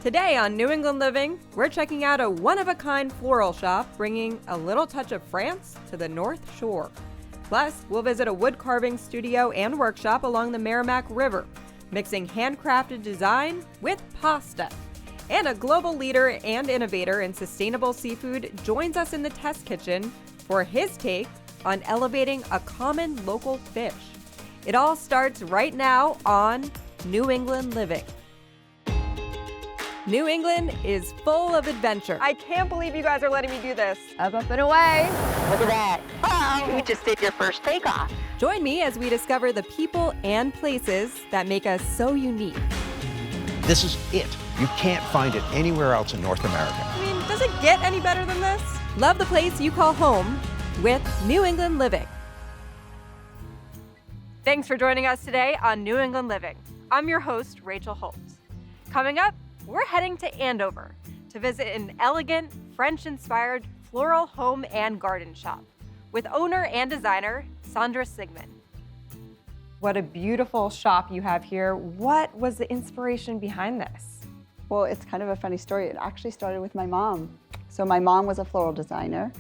Today on New England Living, we're checking out a one-of-a-kind floral shop bringing a little touch of France to the North Shore. Plus, we'll visit a wood carving studio and workshop along the Merrimack River, mixing handcrafted design with pasta. And a global leader and innovator in sustainable seafood joins us in the test kitchen for his take on elevating a common local fish. It all starts right now on New England Living. New England is full of adventure. I can't believe you guys are letting me do this. Up and away. Look at that. Oh, you just did your first takeoff. Join me as we discover the people and places that make us so unique. This is it. You can't find it anywhere else in North America. I mean, does it get any better than this? Love the place you call home with New England Living. Thanks for joining us today on New England Living. I'm your host, Rachel Holt. Coming up, we're heading to Andover to visit an elegant, French-inspired floral home and garden shop with owner and designer Sandra Sigmund. What a beautiful shop you have here. What was the inspiration behind this? Well, it's kind of a funny story. It actually started with my mom. So my mom was a floral designer.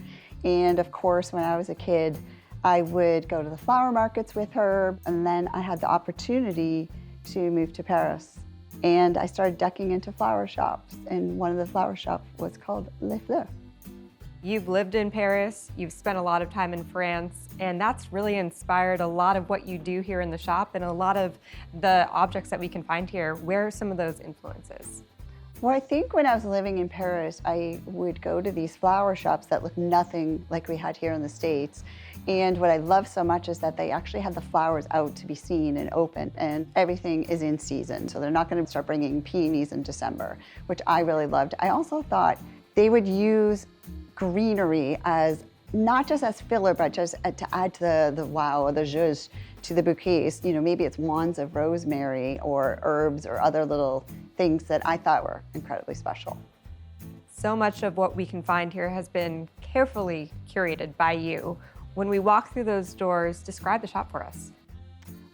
And of course, when I was a kid, I would go to the flower markets with her. And then I had the opportunity to move to Paris. And I started ducking into flower shops. And one of the flower shops was called Les Fleurs. You've lived in Paris, you've spent a lot of time in France, and that's really inspired a lot of what you do here in the shop and a lot of the objects that we can find here. Where are some of those influences? Well, I think when I was living in Paris, I would go to these flower shops that looked nothing like we had here in the States. And what I love so much is that they actually have the flowers out to be seen and open, and everything is in season. So they're not going to start bringing peonies in December, which I really loved. I also thought they would use greenery as not just as filler, but just to add to the wow or the zhuzh to the bouquets. You know, maybe it's wands of rosemary or herbs or other little things that I thought were incredibly special. So much of what we can find here has been carefully curated by you. When we walk through those doors, describe the shop for us.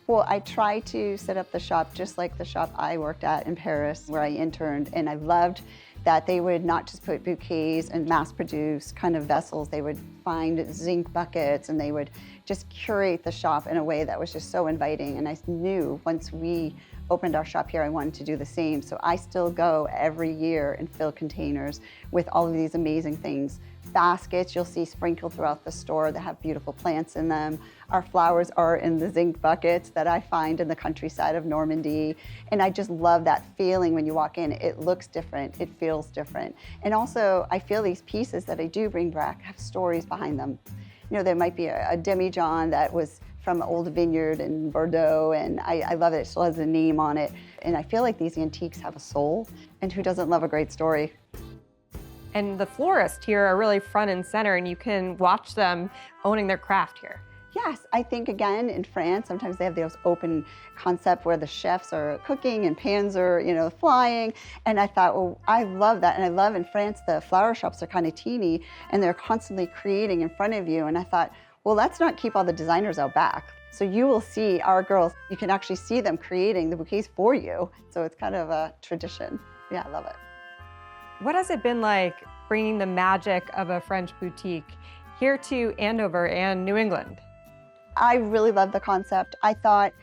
Well, I try to set up the shop just like the shop I worked at in Paris where I interned, and I loved that they would not just put bouquets and mass-produce kind of vessels. They would find zinc buckets, and they would just curate the shop in a way that was just so inviting. And I knew once we opened our shop here, I wanted to do the same. So I still go every year and fill containers with all of these amazing things. Baskets you'll see sprinkled throughout the store that have beautiful plants in them. Our flowers are in the zinc buckets that I find in the countryside of Normandy. And I just love that feeling when you walk in. It looks different, it feels different. And also, I feel these pieces that I do bring back have stories behind them. You know, there might be a demijohn that was from an old vineyard in Bordeaux, and I love it. It still has a name on it. And I feel like these antiques have a soul, and who doesn't love a great story? And the florists here are really front and center, and you can watch them owning their craft here. Yes, I think again in France, sometimes they have those open concept where the chefs are cooking and pans are, you know, flying. And I thought, well, I love that. And I love in France, the flower shops are kind of teeny and they're constantly creating in front of you. And I thought, well, let's not keep all the designers out back. So you will see our girls, you can actually see them creating the bouquets for you. So it's kind of a tradition. Yeah, I love it. What has it been like bringing the magic of a French boutique here to Andover and New England? I really love the concept. I thought,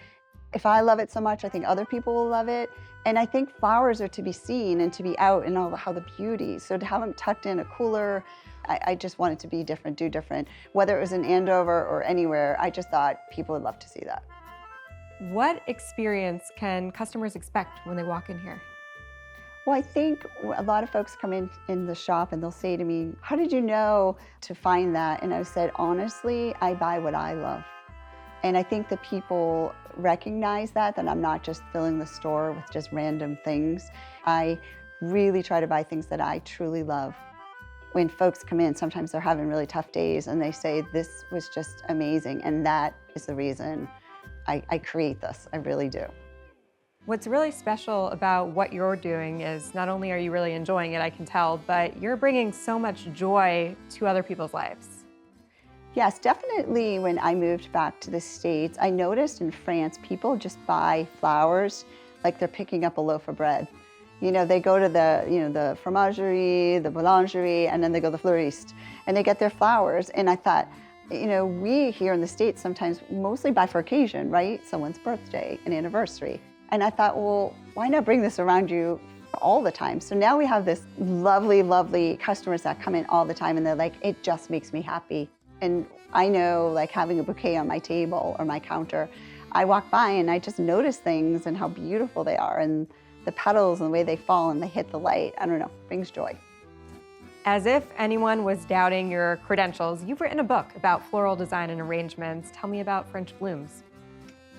if I love it so much, I think other people will love it. And I think flowers are to be seen and to be out and all how the beauty. So to have them tucked in a cooler, I just wanted to be different, do different. Whether it was in Andover or anywhere, I just thought people would love to see that. What experience can customers expect when they walk in here? Well, I think a lot of folks come in the shop and they'll say to me, how did you know to find that? And I said, honestly, I buy what I love. And I think that people recognize that I'm not just filling the store with just random things. I really try to buy things that I truly love. When folks come in, sometimes they're having really tough days and they say, this was just amazing. And that is the reason I create this, I really do. What's really special about what you're doing is not only are you really enjoying it, I can tell, but you're bringing so much joy to other people's lives. Yes, definitely when I moved back to the States, I noticed in France, people just buy flowers like they're picking up a loaf of bread. You know, they go to the, the fromagerie, the boulangerie, and then they go to the fleuriste, and they get their flowers. And I thought, we here in the States sometimes mostly buy for occasion, right? Someone's birthday, an anniversary. And I thought, well, why not bring this around you all the time? So now we have this lovely, lovely customers that come in all the time, and they're like, it just makes me happy. And I know, like, having a bouquet on my table or my counter, I walk by and I just notice things and how beautiful they are, and the petals and the way they fall and they hit the light. I don't know, brings joy. As if anyone was doubting your credentials, you've written a book about floral design and arrangements. Tell me about French blooms.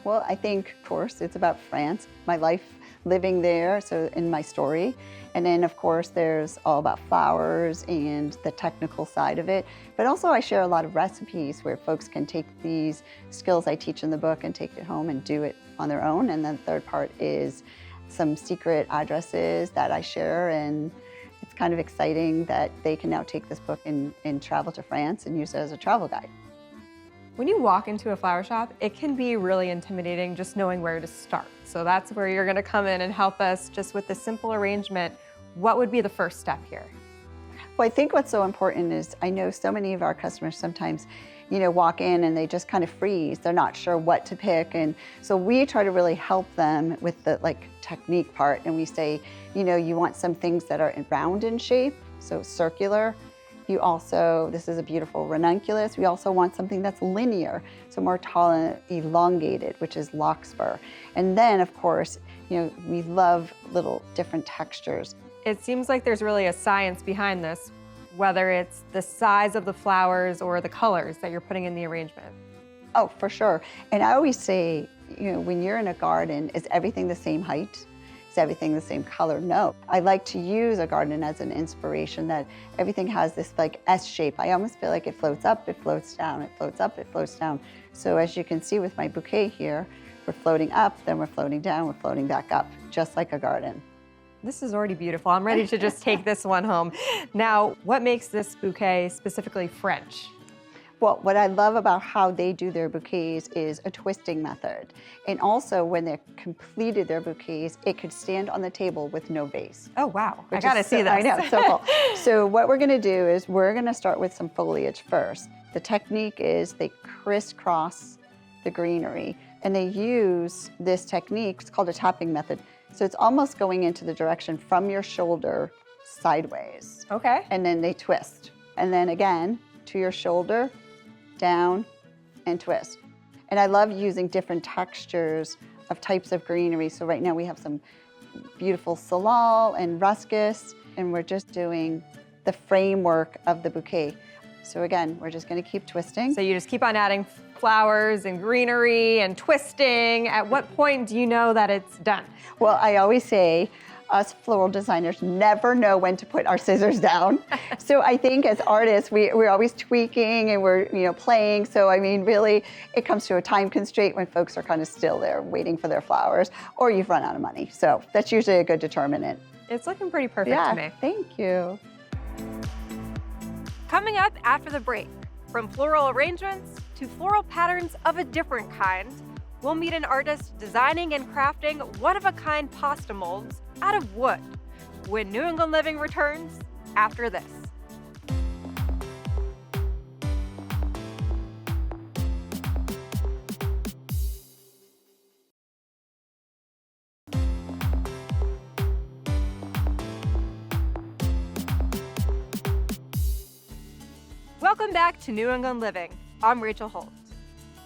Well, I think, of course, it's about France, my life living there, so in my story. And then, of course, there's all about flowers and the technical side of it. But also I share a lot of recipes where folks can take these skills I teach in the book and take it home and do it on their own. And then the third part is some secret addresses that I share, and it's kind of exciting that they can now take this book and travel to France and use it as a travel guide. When you walk into a flower shop, it can be really intimidating just knowing where to start. So that's where you're gonna come in and help us just with the simple arrangement. What would be the first step here? Well, I think what's so important is I know so many of our customers sometimes, walk in and they just kind of freeze. They're not sure what to pick. And so we try to really help them with the technique part. And we say, you want some things that are round in shape, so circular. You also, this is a beautiful ranunculus. We also want something that's linear, so more tall and elongated, which is larkspur. And then, of course, we love little different textures. It seems like there's really a science behind this, whether it's the size of the flowers or the colors that you're putting in the arrangement. Oh, for sure. And I always say, when you're in a garden, is everything the same height? Is everything the same color? No. I like to use a garden as an inspiration, that everything has this S shape. I almost feel like it floats up, it floats down, it floats up, it floats down. So as you can see with my bouquet here, we're floating up, then we're floating down, we're floating back up, just like a garden. This is already beautiful. I'm ready to just take this one home. Now, what makes this bouquet specifically French? Well, what I love about how they do their bouquets is a twisting method. And also, when they've completed their bouquets, it could stand on the table with no vase. Oh, wow. I gotta see this. I know, so cool. So what we're gonna do is we're gonna start with some foliage first. The technique is they crisscross the greenery, and they use this technique, it's called a tapping method. So it's almost going into the direction from your shoulder sideways. Okay. And then they twist. And then again, to your shoulder, down, and twist. And I love using different textures of types of greenery. So right now we have some beautiful salal and ruscus, and we're just doing the framework of the bouquet. So again, we're just gonna keep twisting. So you just keep on adding flowers and greenery and twisting. At what point do you know that it's done? Well, I always say, us floral designers never know when to put our scissors down. So I think as artists, we're always tweaking and we're playing. So I mean, really, it comes to a time constraint when folks are kind of still there waiting for their flowers, or you've run out of money. So that's usually a good determinant. It's looking pretty perfect to me. Thank you. Coming up after the break, from floral arrangements to floral patterns of a different kind, we'll meet an artist designing and crafting one-of-a-kind pasta molds out of wood when New England Living returns after this. Welcome back to New England Living. I'm Rachel Holt.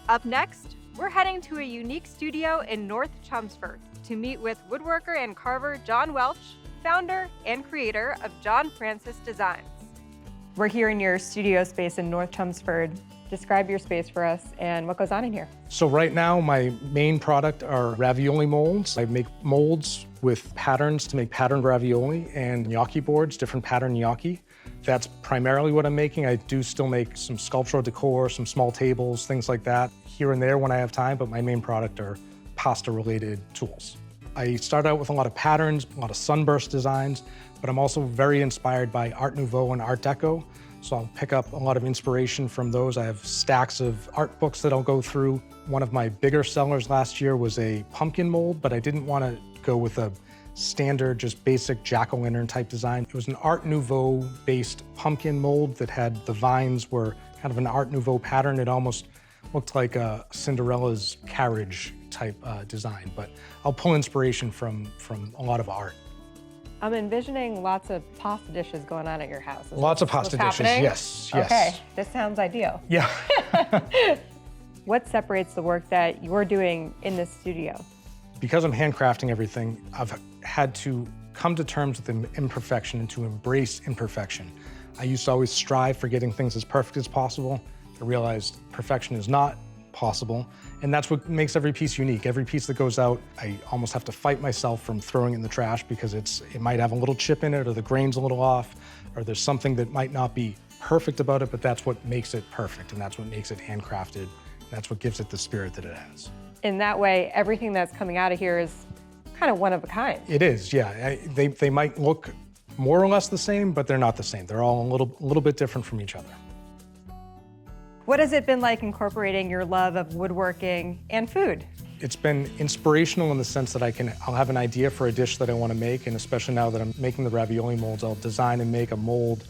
Up next, we're heading to a unique studio in North Chelmsford to meet with woodworker and carver John Welch, founder and creator of John Francis Designs. We're here in your studio space in North Chelmsford. Describe your space for us and what goes on in here. So right now, my main product are ravioli molds. I make molds with patterns to make patterned ravioli and gnocchi boards, different pattern gnocchi. That's primarily what I'm making. I do still make some sculptural decor, some small tables, things like that here and there when I have time, but my main product are pasta-related tools. I start out with a lot of patterns, a lot of sunburst designs, but I'm also very inspired by Art Nouveau and Art Deco. So I'll pick up a lot of inspiration from those. I have stacks of art books that I'll go through. One of my bigger sellers last year was a pumpkin mold, but I didn't want to go with a standard, just basic jack-o'-lantern type design. It was an Art Nouveau based pumpkin mold that had the vines were kind of an Art Nouveau pattern. It almost looked like a Cinderella's carriage type design, but I'll pull inspiration from a lot of art. I'm envisioning lots of pasta dishes going on at your house. Lots of pasta dishes, yes, yes. Okay, this sounds ideal. Yeah. What separates the work that you're doing in this studio? Because I'm handcrafting everything, I've had to come to terms with imperfection and to embrace imperfection. I used to always strive for getting things as perfect as possible. I realized perfection is not possible, and that's what makes every piece unique. Every piece that goes out, I almost have to fight myself from throwing it in the trash because it might have a little chip in it, or the grain's a little off, or there's something that might not be perfect about it, but that's what makes it perfect, and that's what makes it handcrafted, and that's what gives it the spirit that it has. In that way, everything that's coming out of here is kind of one of a kind. It is, yeah. They might look more or less the same, but they're not the same. They're all a little bit different from each other. What has it been like incorporating your love of woodworking and food? It's been inspirational in the sense that I'll have an idea for a dish that I want to make, and especially now that I'm making the ravioli molds, I'll design and make a mold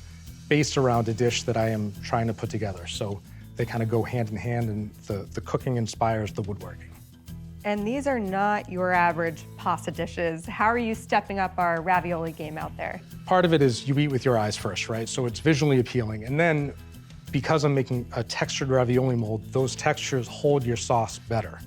based around a dish that I am trying to put together. So they kind of go hand in hand, and the cooking inspires the woodworking. And these are not your average pasta dishes. How are you stepping up our ravioli game out there? Part of it is you eat with your eyes first, right? So it's visually appealing. And then because I'm making a textured ravioli mold, those textures hold your sauce better.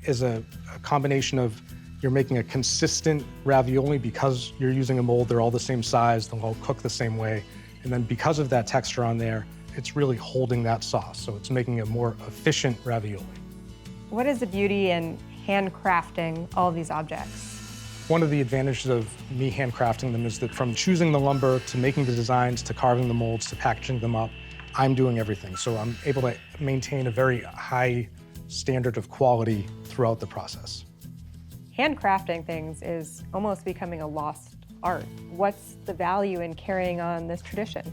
Is a combination of you're making a consistent ravioli because you're using a mold, they're all the same size, they'll all cook the same way. And then because of that texture on there, it's really holding that sauce. So it's making a more efficient ravioli. What is the beauty in handcrafting all of these objects? One of the advantages of me handcrafting them is that from choosing the lumber to making the designs to carving the molds to packaging them up, I'm doing everything. So I'm able to maintain a very high standard of quality throughout the process. Handcrafting things is almost becoming a lost art. What's the value in carrying on this tradition?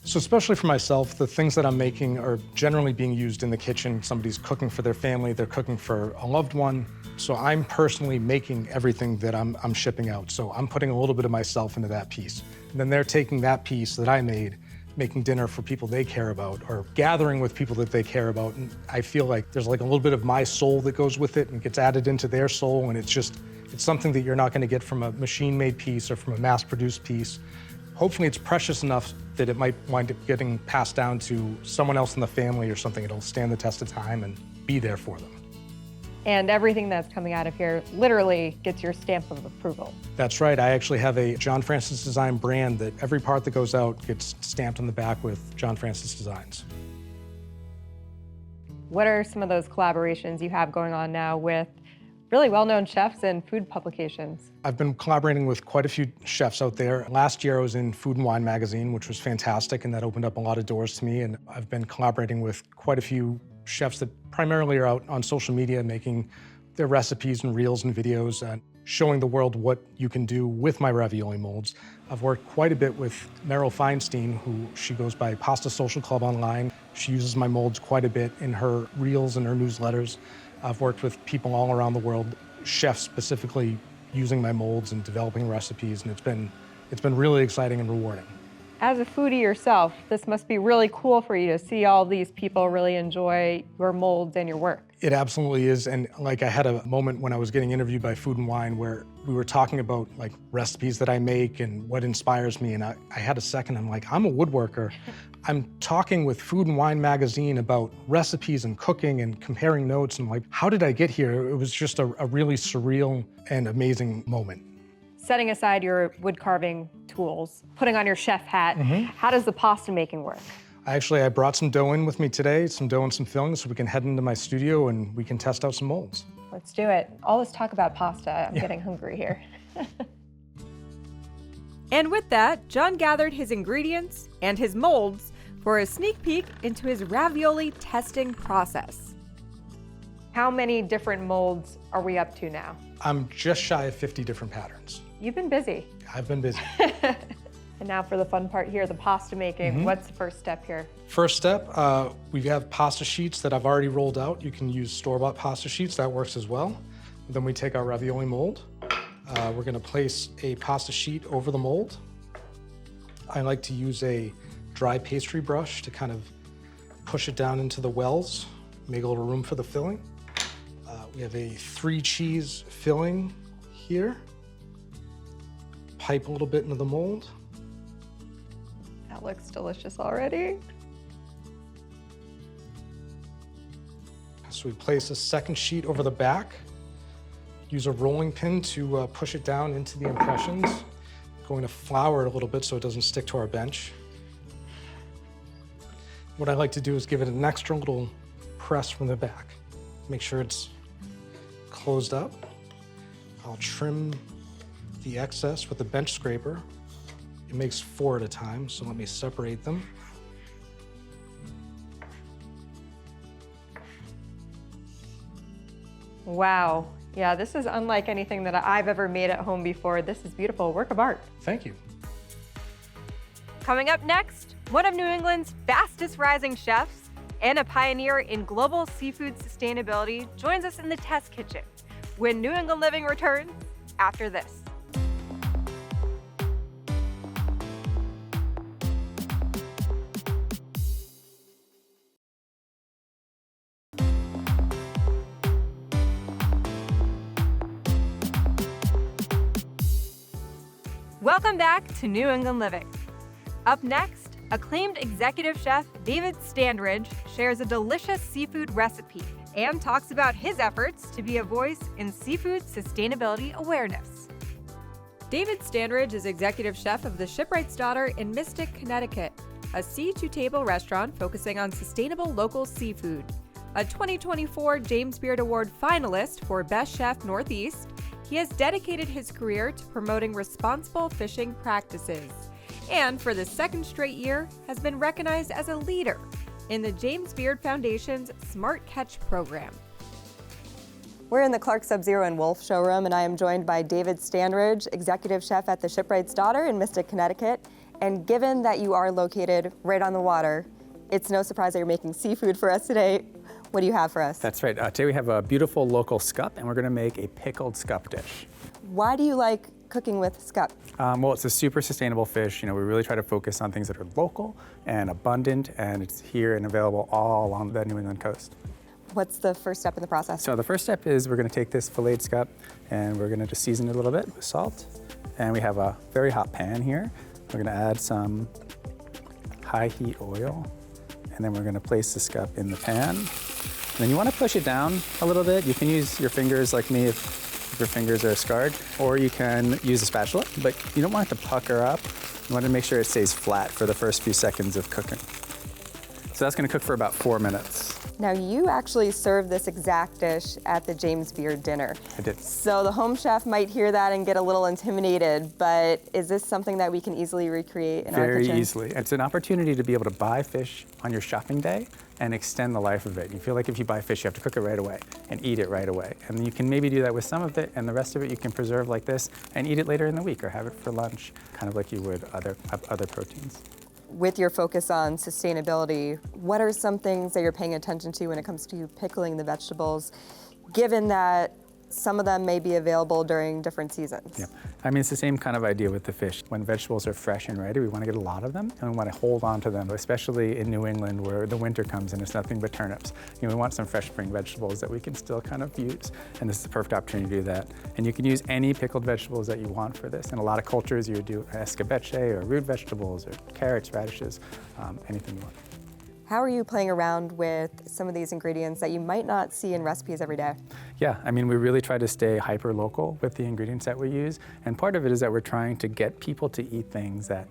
So especially for myself, the things that I'm making are generally being used in the kitchen. Somebody's cooking for their family, they're cooking for a loved one. So I'm personally making everything that I'm shipping out. So I'm putting a little bit of myself into that piece. And then they're taking that piece that I made, making dinner for people they care about, or gathering with people that they care about. And I feel like there's like a little bit of my soul that goes with it and gets added into their soul. And it's something that you're not going to get from a machine-made piece or from a mass-produced piece. Hopefully it's precious enough that it might wind up getting passed down to someone else in the family or something. It'll stand the test of time and be there for them. And everything that's coming out of here literally gets your stamp of approval. That's right. I actually have a John Francis Design brand that every part that goes out gets stamped on the back with John Francis Designs. What are some of those collaborations you have going on now with really well-known chefs and food publications? I've been collaborating with quite a few chefs out there. Last year I was in Food and Wine magazine, which was fantastic, and that opened up a lot of doors to me. And I've been collaborating with quite a few chefs that primarily are out on social media making their recipes and reels and videos and showing the world what you can do with my ravioli molds. I've worked quite a bit with Meryl Feinstein, she goes by Pasta Social Club online. She uses my molds quite a bit in her reels and her newsletters. I've worked with people all around the world, chefs specifically using my molds and developing recipes, and it's been really exciting and rewarding. As a foodie yourself, this must be really cool for you to see all these people really enjoy your molds and your work. It absolutely is, and like I had a moment when I was getting interviewed by Food and Wine where we were talking about like recipes that I make and what inspires me, and I had a second, I'm like, I'm a woodworker. I'm talking with Food and Wine magazine about recipes and cooking and comparing notes, and like, how did I get here? It was just a really surreal and amazing moment. Setting aside your wood carving tools, putting on your chef hat, how does the pasta making work? I brought some dough in with me today, some dough and some fillings, so we can head into my studio and we can test out some molds. Let's do it. All this talk about pasta, I'm getting hungry here. And with that, John gathered his ingredients and his molds for a sneak peek into his ravioli testing process. How many different molds are we up to now? I'm just shy of 50 different patterns. You've been busy. I've been busy. And now for the fun part here, the pasta making. What's the first step here? First step, we have pasta sheets that I've already rolled out. You can use store-bought pasta sheets, that works as well. Then we take our ravioli mold. We're gonna place a pasta sheet over the mold. I like to use a dry pastry brush to kind of push it down into the wells, make a little room for the filling. We have a 3 cheese filling here. Pipe a little bit into the mold. That looks delicious already. So we place a second sheet over the back. Use a rolling pin to push it down into the impressions. Going to flour it a little bit so it doesn't stick to our bench. What I like to do is give it an extra little press from the back. Make sure it's closed up. I'll trim the excess with the bench scraper. It makes 4 at a time, so let me separate them. Wow. Yeah, this is unlike anything that I've ever made at home before. This is beautiful, work of art. Thank you. Coming up next, one of New England's fastest rising chefs and a pioneer in global seafood sustainability joins us in the test kitchen when New England Living returns after this. Welcome back to New England Living. Up next, acclaimed executive chef David Standridge shares a delicious seafood recipe and talks about his efforts to be a voice in seafood sustainability awareness. David Standridge is executive chef of the Shipwright's Daughter in Mystic, Connecticut, a sea-to-table restaurant focusing on sustainable local seafood. A 2024 James Beard Award finalist for Best Chef Northeast, he has dedicated his career to promoting responsible fishing practices, and for the second straight year has been recognized as a leader in the James Beard Foundation's Smart Catch program. We're in the Clark Sub-Zero and Wolf showroom, and I am joined by David Standridge, executive chef at the Shipwright's Daughter in Mystic, Connecticut. And given that you are located right on the water, it's no surprise that you're making seafood for us today. What do you have for us? That's right. Today we have a beautiful local scup, and we're going to make a pickled scup dish. Why do you like cooking with scup? Well, it's a super sustainable fish. You know, we really try to focus on things that are local and abundant, and it's here and available all along the New England coast. What's the first step in the process? So the first step is we're going to take this filleted scup, and we're going to just season it a little bit with salt. And we have a very hot pan here. We're going to add some high heat oil, and then we're going to place the scup in the pan. And then you want to push it down a little bit. You can use your fingers like me if your fingers are scarred, or you can use a spatula, but you don't want it to pucker up. You want to make sure it stays flat for the first few seconds of cooking. So that's going to cook for about 4 minutes. Now, you actually served this exact dish at the James Beard dinner. I did. So the home chef might hear that and get a little intimidated, but is this something that we can easily recreate in our kitchen? Very easily. It's an opportunity to be able to buy fish on your shopping day and extend the life of it. You feel like if you buy fish, you have to cook it right away and eat it right away. And you can maybe do that with some of it, and the rest of it you can preserve like this and eat it later in the week or have it for lunch, kind of like you would other proteins. With your focus on sustainability, what are some things that you're paying attention to when it comes to pickling the vegetables, given that some of them may be available during different seasons? Yeah, I mean, it's the same kind of idea with the fish. When vegetables are fresh and ready, we want to get a lot of them, and we want to hold on to them, especially in New England where the winter comes and it's nothing but turnips. You know, we want some fresh spring vegetables that we can still kind of use, and this is the perfect opportunity to do that. And you can use any pickled vegetables that you want for this. In a lot of cultures, you would do escabeche or root vegetables or carrots, radishes, anything you want. How are you playing around with some of these ingredients that you might not see in recipes every day? Yeah, I mean, we really try to stay hyper-local with the ingredients that we use, and part of it is that we're trying to get people to eat things that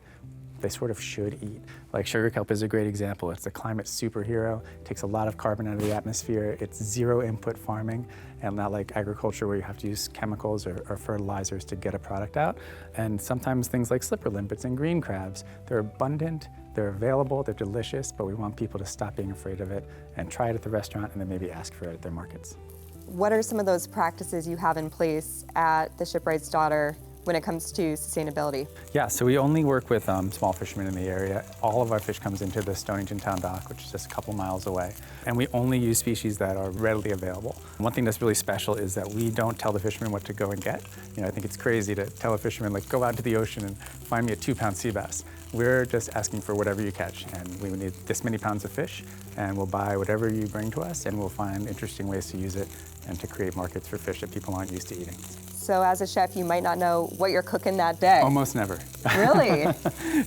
they sort of should eat. Like sugar kelp is a great example. It's a climate superhero. It takes a lot of carbon out of the atmosphere. It's zero input farming, and not like agriculture where you have to use chemicals or fertilizers to get a product out. And sometimes things like slipper limpets and green crabs, they're abundant, they're available, they're delicious, but we want people to stop being afraid of it and try it at the restaurant and then maybe ask for it at their markets. What are some of those practices you have in place at the Shipwright's Daughter when it comes to sustainability? Yeah, so we only work with small fishermen in the area. All of our fish comes into the Stonington Town Dock, which is just a couple miles away. And we only use species that are readily available. One thing that's really special is that we don't tell the fishermen what to go and get. You know, I think it's crazy to tell a fisherman, like, go out into the ocean and find me a 2-pound sea bass. We're just asking for whatever you catch, and we would need this many pounds of fish, and we'll buy whatever you bring to us, and we'll find interesting ways to use it and to create markets for fish that people aren't used to eating. So as a chef, you might not know what you're cooking that day. Almost never. Really?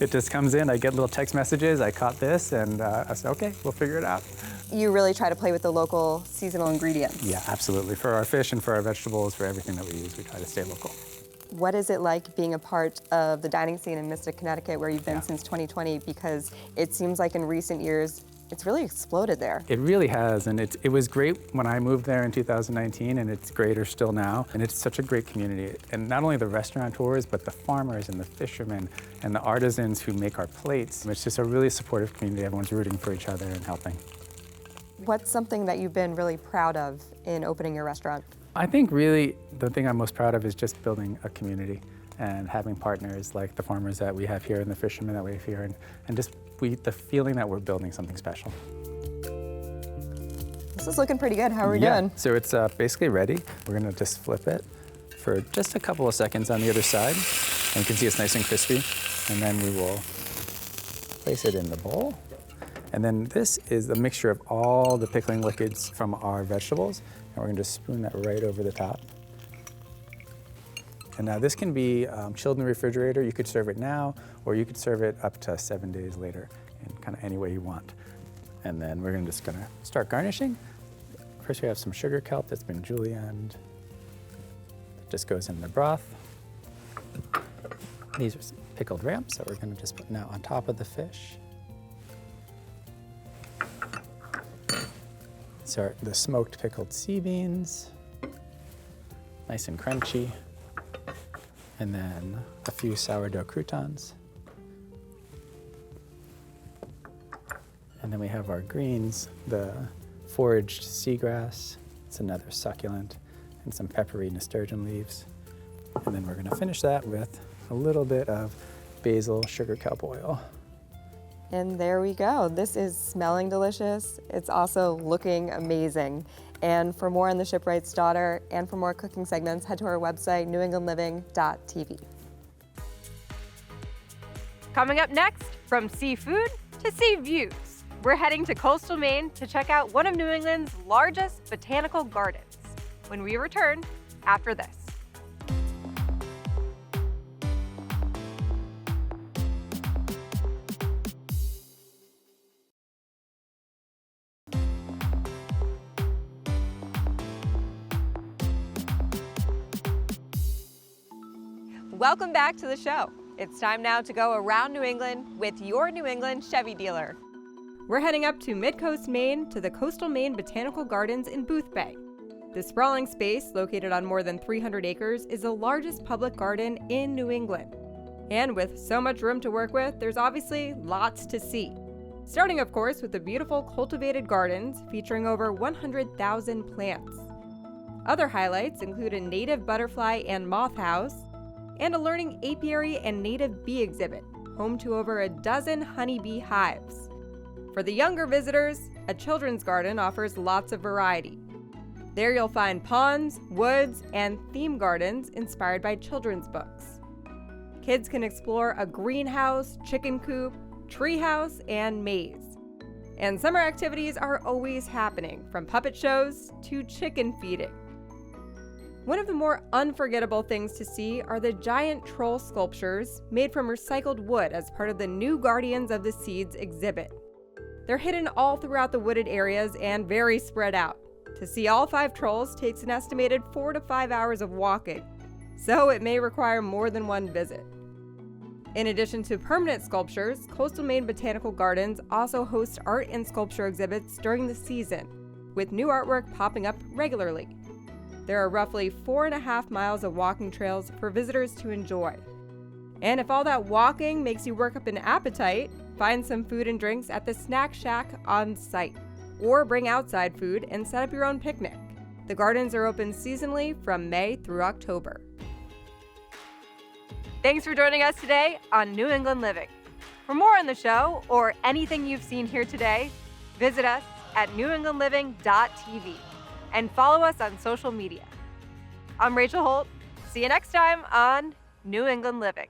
It just comes in, I get little text messages, I caught this, and I say, okay, we'll figure it out. You really try to play with the local seasonal ingredients. Yeah, absolutely. For our fish and for our vegetables, for everything that we use, we try to stay local. What is it like being a part of the dining scene in Mystic, Connecticut, where you've been since 2020? Because it seems like in recent years, it's really exploded there. It really has, and it was great when I moved there in 2019, and it's greater still now. And it's such a great community. And not only the restaurateurs, but the farmers and the fishermen and the artisans who make our plates. It's just a really supportive community. Everyone's rooting for each other and helping. What's something that you've been really proud of in opening your restaurant? I think really the thing I'm most proud of is just building a community and having partners like the farmers that we have here and the fishermen that we have here, and just the feeling that we're building something special. This is looking pretty good. How are we doing? So it's basically ready. We're gonna just flip it for just a couple of seconds on the other side. And you can see it's nice and crispy. And then we will place it in the bowl. And then this is a mixture of all the pickling liquids from our vegetables. And we're gonna just spoon that right over the top. And now this can be chilled in the refrigerator. You could serve it now, or you could serve it up to 7 days later in kind of any way you want. And then we're just gonna start garnishing. First we have some sugar kelp that's been julienned. It just goes in the broth. These are some pickled ramps that we're gonna just put now on top of the fish. So the smoked pickled sea beans, nice and crunchy. And then a few sourdough croutons. And then we have our greens, the foraged seagrass, it's another succulent, and some peppery nasturtium leaves. And then we're gonna finish that with a little bit of basil sugar kelp oil. And there we go. This is smelling delicious. It's also looking amazing. And for more on the Shipwright's Daughter and for more cooking segments, head to our website, newenglandliving.tv. Coming up next, from seafood to sea views, we're heading to coastal Maine to check out one of New England's largest botanical gardens. When we return after this. Welcome back to the show. It's time now to go around New England with your New England Chevy dealer. We're heading up to Mid-Coast, Maine to the Coastal Maine Botanical Gardens in Booth Bay. The sprawling space, located on more than 300 acres, is the largest public garden in New England. And with so much room to work with, there's obviously lots to see. Starting, of course, with the beautiful cultivated gardens featuring over 100,000 plants. Other highlights include a native butterfly and moth house, and a learning apiary and native bee exhibit, home to over a dozen honeybee hives. For the younger visitors, a children's garden offers lots of variety. There you'll find ponds, woods, and theme gardens inspired by children's books. Kids can explore a greenhouse, chicken coop, treehouse, and maze. And summer activities are always happening, from puppet shows to chicken feeding. One of the more unforgettable things to see are the giant troll sculptures made from recycled wood as part of the New Guardians of the Seeds exhibit. They're hidden all throughout the wooded areas and very spread out. To see all 5 trolls takes an estimated 4 to 5 hours of walking, so it may require more than one visit. In addition to permanent sculptures, Coastal Maine Botanical Gardens also hosts art and sculpture exhibits during the season, with new artwork popping up regularly. There are roughly 4.5 miles of walking trails for visitors to enjoy. And if all that walking makes you work up an appetite, find some food and drinks at the Snack Shack on site, or bring outside food and set up your own picnic. The gardens are open seasonally from May through October. Thanks for joining us today on New England Living. For more on the show or anything you've seen here today, visit us at newenglandliving.tv and follow us on social media. I'm Rachel Holt. See you next time on New England Living.